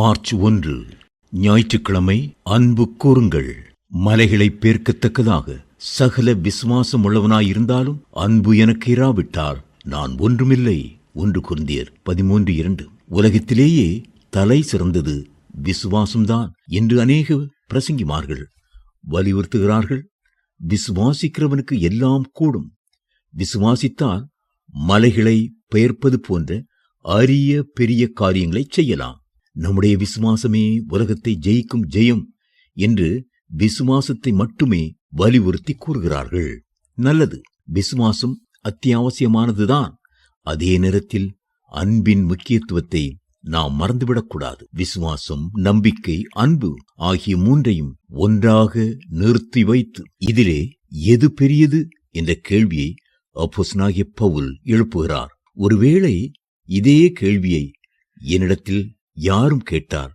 March 1 ஞாயிற்றுக்கிழமை. அன்பு கூறுங்கள். மலைகளை பேர்க்கத்தக்கதாக சகல விசுவாசம் உள்ளவனாயிருந்தாலும் அன்பு எனக்கு இராவிட்டால் நான் ஒன்றுமில்லை. 1 கொரிந்தியர் 13:2. உலகத்திலேயே தலை சிறந்தது விசுவாசம்தான் என்று அநேக பிரசங்கிமார்கள் வலியுறுத்துகிறார்கள். விசுவாசிக்கிறவனுக்கு எல்லாம் கூடும். விசுவாசித்தால் மலைகளை பெயர்ப்பது போன்ற அரிய பெரிய காரியங்களை செய்யலாம். நம்முடைய விசுவாசமே உலகத்தை ஜெயிக்கும் ஜெயம் என்று விசுவாசத்தை மட்டுமே வலியுறுத்தி கூறுகிறார்கள். நல்லது, விசுவாசம் அத்தியாவசியமானதுதான். அதே நேரத்தில் அன்பின் முக்கியத்துவத்தை நாம் மறந்துவிடக்கூடாது. விசுவாசம், நம்பிக்கை, அன்பு ஆகிய மூன்றையும் ஒன்றாக நிறுத்தி வைத்து இதிலே எது பெரியது என்ற கேள்வியை அப்போஸ்தலனாகிய பவுல் எழுப்புகிறார். ஒருவேளை இதே கேள்வியை என்னிடத்தில் யாரும் கேட்டார்,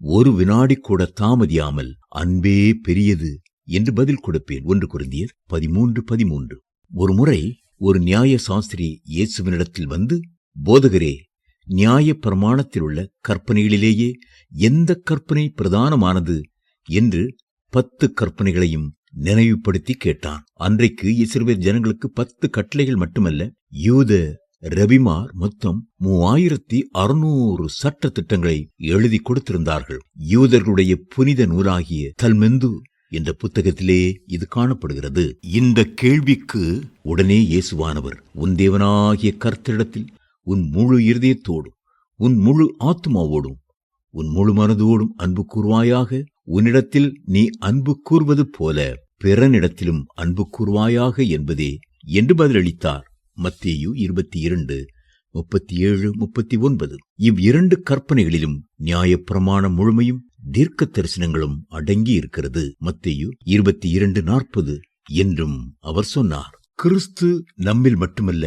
ஒரு வினாடி கூட தாமதியாமல் அன்பே பெரியது என்று பதில் கொடுப்பேன். 1 கொரிந்தியர் 13:13. ஒரு முறை ஒரு நியாய சாஸ்திரி இயேசுவினிடத்தில் வந்து, போதகரே, நியாய பிரமாணத்தில் உள்ள கற்பனைகளிலேயே எந்த கற்பனை பிரதானமானது என்று 10 கற்பனைகளையும் நினைவுபடுத்தி கேட்டான். அன்றைக்கு இஸ்ரவேல் ஜனங்களுக்கு 10 கட்டளைகள் மட்டுமல்ல, யூத ரபிமார் மொத்தம் 3600 சட்ட திட்டங்களை எழுதி கொடுத்திருந்தார்கள். யூதர்களுடைய புனித நூலாகிய தல்மெந்து என்ற புத்தகத்திலே இது காணப்படுகிறது. இந்த கேள்விக்கு உடனே இயேசுவானவர், உன் தேவனாகிய கர்த்தரிடத்தில் உன் முழு இருதயத்தோடும் உன் முழு ஆத்துமாவோடும் உன் முழு மனதோடும் அன்பு கூர்வாயாக, உன்னிடத்தில் நீ அன்பு கூர்வது போல பிறனிடத்திலும் அன்பு கூர்வாயாக என்பதே என்று பதிலளித்தார். மத்தேயு 22:37-39. இவ்விரண்டு கற்பனைகளிலும் நியாயப்பிரமாணம் முழுமையும் தீர்க்க தரிசனங்களும் அடங்கி இருக்கிறது. மத்தேயு 22:40 என்றும் அவர் சொன்னார். கிறிஸ்து நம்மில் மட்டுமல்ல,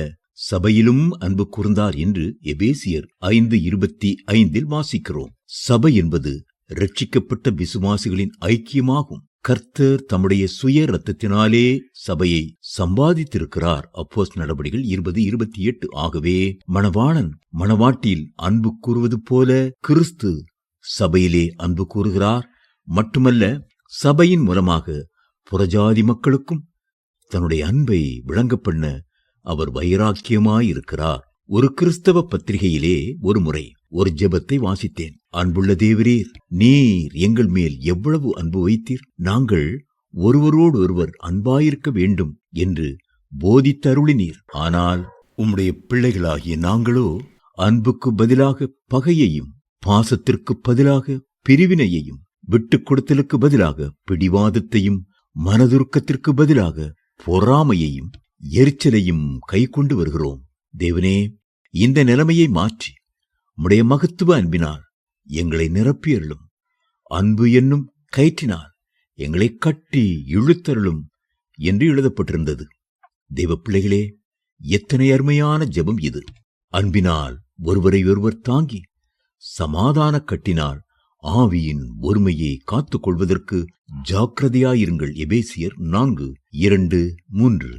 சபையிலும் அன்பு கூர்ந்தார் என்று எபேசியர் 5:25 வாசிக்கிறோம். சபை என்பது ரட்சிக்கப்பட்ட விசுவாசிகளின் ஐக்கியமாகும். கர்த்தர் தம்முடைய சுய இரத்தத்தினாலே சபையை சம்பாதித்திருக்கிறார். அப்போஸ்தலர் நடபடிகள் 20:28. ஆகவே மணவாளன் மணவாட்டியில் அன்பு கூறுவது போல கிறிஸ்து சபையிலே அன்பு கூறுகிறார். மட்டுமல்ல, சபையின் மூலமாக புறஜாதி மக்களுக்கும் தன்னுடைய அன்பை விளங்க பண்ண அவர் வைராக்கியமாயிருக்கிறார். ஒரு கிறிஸ்தவ பத்திரிகையிலே ஒரு முறை ஒரு ஜெபத்தை வாசித்தேன். அன்புள்ள தேவரீர், நீர் எங்கள் மேல் எவ்வளவு அன்பு வைத்தீர். நாங்கள் ஒருவரோடு ஒருவர் அன்பாயிருக்க வேண்டும் என்று போதித்தருளினீர். ஆனால் உம்முடைய பிள்ளைகளாகிய நாங்களோ அன்புக்கு பதிலாக பகையையும், பாசத்திற்கு பதிலாக பிரிவினையையும், விட்டுக் கொடுத்தலுக்கு பதிலாக பிடிவாதத்தையும், மனதுருக்கத்திற்கு பதிலாக பொறாமையையும் எரிச்சலையும் கை கொண்டு வருகிறோம். தேவனே, இந்த நிலைமையை மாற்றி உம்முடைய மகத்துவ அன்பினால் எங்களை நிரப்பியருளும். அன்பு என்னும் கயிற்றினால் எங்களை கட்டி இழுத்தருளும் என்று எழுதப்பட்டிருந்தது. தேவ பிள்ளைகளே, எத்தனை அருமையான ஜெபம் இது! அன்பினால் ஒருவரை ஒருவர் தாங்கி, சமாதான கட்டினால் ஆவியின் ஒருமையை காத்துக் கொள்வதற்கு ஜாக்கிரதையாயிருங்கள். எபேசியர் 4:2-3.